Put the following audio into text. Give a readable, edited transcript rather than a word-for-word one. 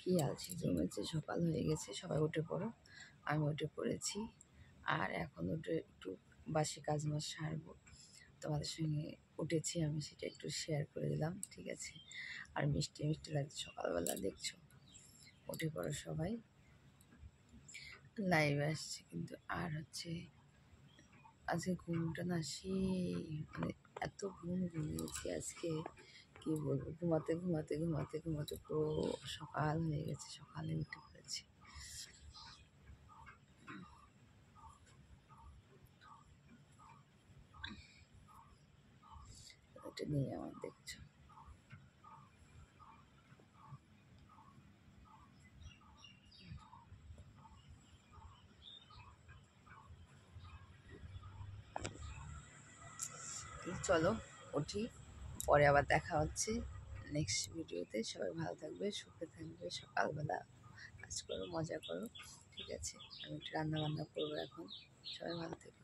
কি আলসি জমেছে, সকাল হয়ে গেছে, সবাই উঠে পড়ো। আমি উঠে পড়েছি, আর এখন উঠে একটু বাসি কাজ মাজ সারবো। তোমাদের সঙ্গে উঠেছি আমি, সেটা একটু শেয়ার করে দিলাম, ঠিক আছে। আর মিষ্টি মিষ্টি লাগছে সকালবেলা, দেখছো। উঠে পড়ো সবাই, লাইভে আসছে কিন্তু। আর হচ্ছে আজকে ঘুমটা না মানে এত ঘুম ঘুমিয়েছি আজকে, কি বলবো। ঘুমাতে ঘুমাতে ঘুমাতে ঘুমাতে পুরো সকাল হয়ে গেছে, সকালে উঠে পড়েছি। এটা নিয়ে আমার দেখছো। চলো উঠি, পরে আবার দেখা হচ্ছে নেক্সট ভিডিওতে। সবাই ভালো থাকবে, সুখে থাকবে, সকালবেলা কাজ করো, মজা করো, ঠিক আছে। আমি একটু রান্না বান্না করবো এখন। সবাই ভালো থেকো।